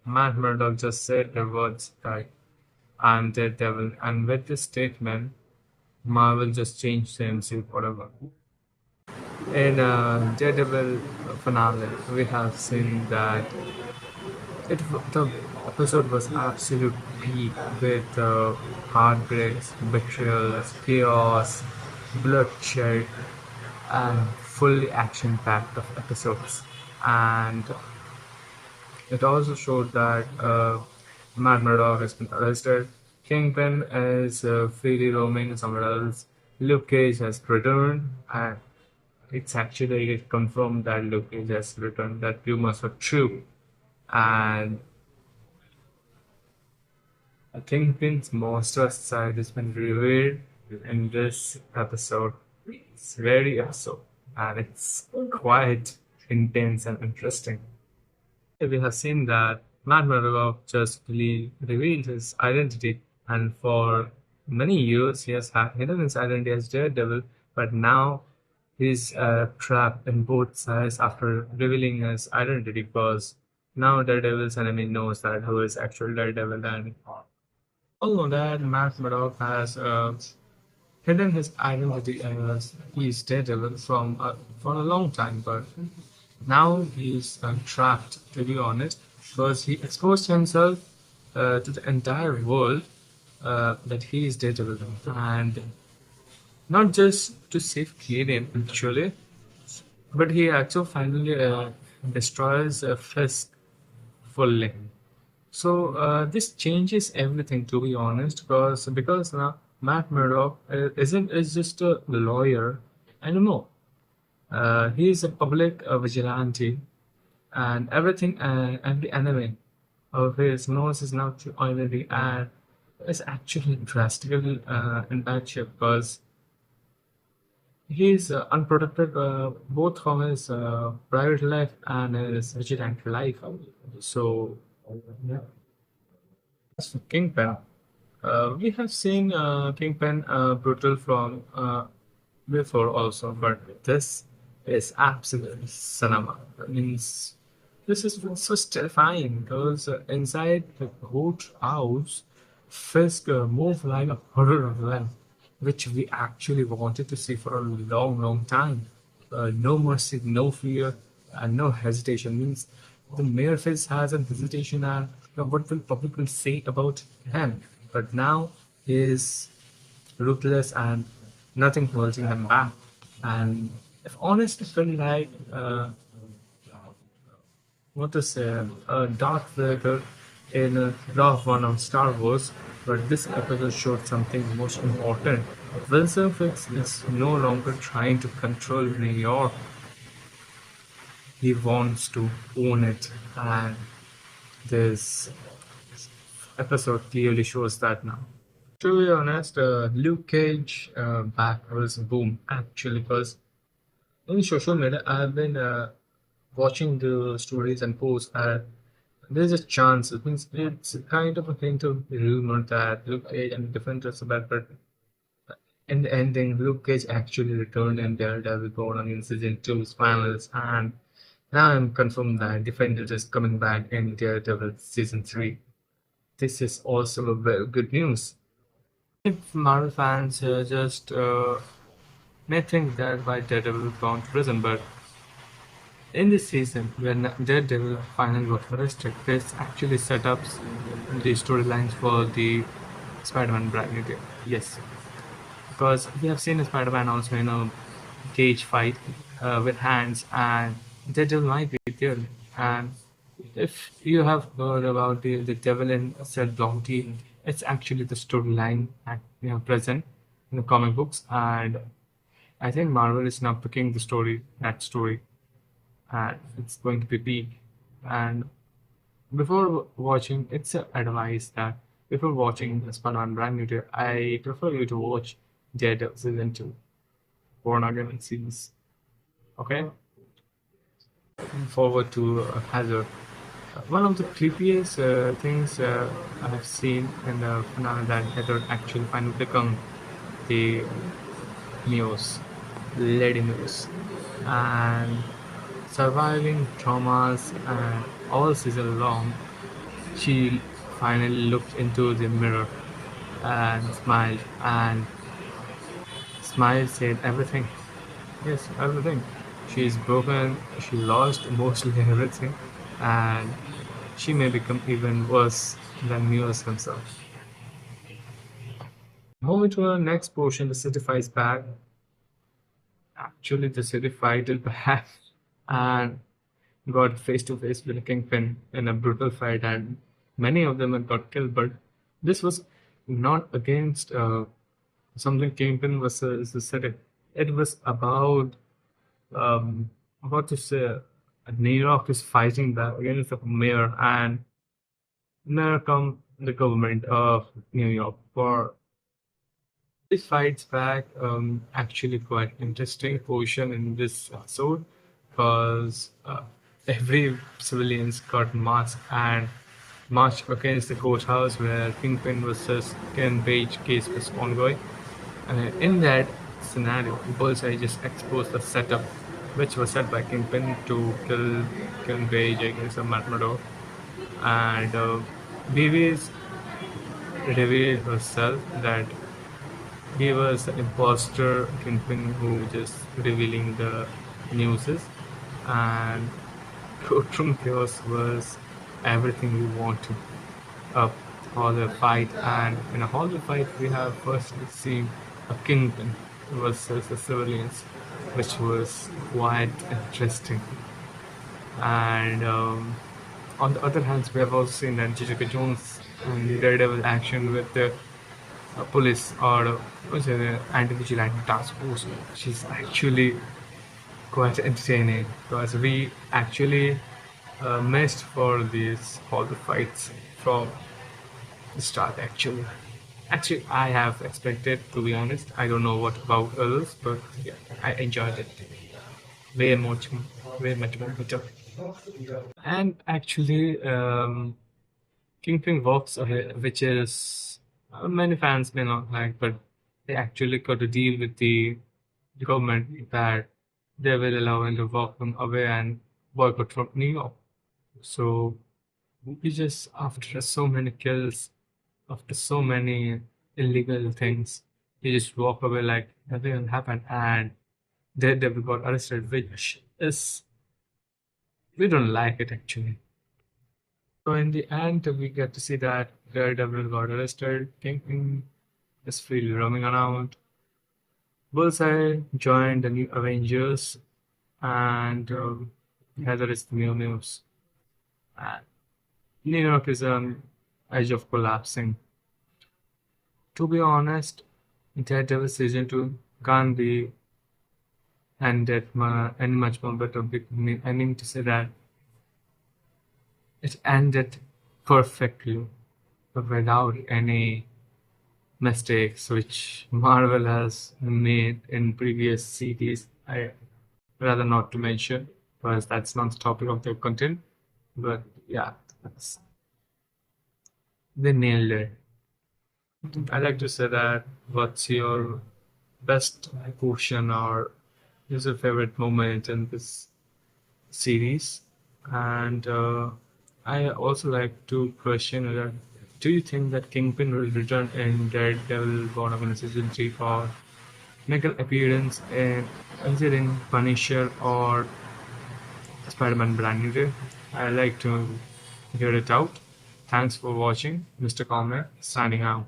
Matt Murdock just said the words like, I'm Daredevil, and with this statement, Marvel just changed the MCU forever. In Daredevil finale, we have seen that the episode was absolute peak with heartbreaks, betrayals, chaos, bloodshed, and fully action-packed of episodes. And it also showed that Matt Murdock has been arrested. Kingpin is freely roaming somewhere else. Luke Cage has returned, and it's actually confirmed that Luke Cage has returned. That rumors were true, and Kingpin's monstrous side has been revealed in this episode. It's very episode, and it's quite intense and interesting. We have seen that Matt Murdock just really revealed his identity, and for many years he has had hidden his identity as Daredevil, but now he's trapped in both sides after revealing his identity because now Daredevil's enemy knows that who is actual Daredevil, and although that Matt Murdock has hidden his identity as he's Daredevil for a long time, but now he's trapped, to be honest, because he exposed himself to the entire world that he is Daredevil, and not just to save Gideon actually, but he actually finally destroys Fisk fully. So this changes everything, to be honest, because now Matt Murdock isn't is just a lawyer anymore. He is a public vigilante, and everything and the enemy of his nose is now to already and is actually drastically in bad shape because he is unprotected both from his private life and his vigilante life. So, yeah. As for Kingpin, we have seen Kingpin brutal from before also, but this is absolutely cinema. That means this is so terrifying because inside the Hoot house, Fisk moved like a horror villain, which we actually wanted to see for a long, long time. No mercy, no fear, and no hesitation means the mere Fisk has a hesitation and what will public will say about him. But now he is ruthless and nothing holding him back. And if honest, it felt like what to say, Darth Vader in Rogue One of Star Wars, but this episode showed something most important. Wilson Fix is no longer trying to control New York. He wants to own it, and this episode clearly shows that now. To be honest, Luke Cage back was boom actually because in social media I've been watching the stories and posts and there's a chance it means it's kind of a hint of rumor that Luke Cage and different Elizabeth but in the ending Luke Cage actually returned in Daredevil Born on in season 2's finals and now I'm confirmed that Defenders is coming back in Daredevil season 3. This is also a very good news. If Marvel fans just may think that why Daredevil gone to prison, but in this season, when Daredevil finally got arrested, this actually set up the storylines for the Spider-Man brand new day. Yes, because we have seen Spider-Man also in a cage fight with hands, and Daredevil might be there. And if you have heard about the devil in Cell Block T, it's actually the storyline present in the comic books, and I think Marvel is now picking that story, and it's going to be big. And before watching, it's a advice that before watching Spider-Man Brand New Day, I prefer you to watch Daredevil season 2, Born Again series. Okay, looking forward to Hazard. One of the creepiest things I have seen in the finale that Heather actually finally become the Muse, Lady Muse, and surviving traumas and all season long. She finally looked into the mirror and smiled, and smile said everything. Yes, everything. She's broken, she lost mostly everything, and she may become even worse than Muse himself. Moving to our next portion, the city fights back. Actually, the city fighted back and got face to face with a Kingpin in a brutal fight, and many of them had got killed. But this was not against something Kingpin versus the city. It was about what to say. New York is fighting back against the mayor, and mayor come the government of New York for this fights back. Actually, quite interesting portion in this episode because every civilians got masked and marched against the courthouse where Kingpin versus Ken Page case was ongoing. In that scenario, Bullseye just exposed the setup which was set by Kingpin to kill Ken Page against a Matador. And BB's revealed herself that he was the imposter Kingpin who just revealing the newses, and courtroom chaos was everything we wanted. A horror fight, and in a horror fight, we have firstly seen a Kingpin versus the civilians, which was quite interesting. And on the other hand, we have also seen that Jessica Jones and Daredevil action with the police or what's it, anti-vigilante task force. She's actually quite entertaining because we actually missed for these all the fights from the start. Actually, I have expected, to be honest. I don't know what about others, but yeah, I enjoyed it way much, way much more better. And actually, Kingpin walks away, which is many fans may not like, but they actually got to deal with the government that they will allow him to walk him away and boycott from New York. So he just, after so many kills, after so many illegal things, he just walk away like nothing happened, and Daredevil got arrested, which is we don't like it actually. So in the end, we get to see that Daredevil got arrested, Kingpin is freely roaming around. Bullseye joined the new Avengers, and Heather is the new news. And New York is on edge of collapsing. To be honest, Daredevil season 2 can't be ended any much more better. I mean to say that it ended perfectly without any mistakes which Marvel has made in previous series. I rather not to mention because that's not the topic of the content. But yeah, they nailed it. I like to say that what's your best portion or is your favorite moment in this series? And I also like to question that do you think that Kingpin will return in Daredevil Born Again Season 3 or make an appearance in either in Punisher or Spider-Man Brand New Day? I like to hear it out. Thanks for watching. Mr. Comic signing out.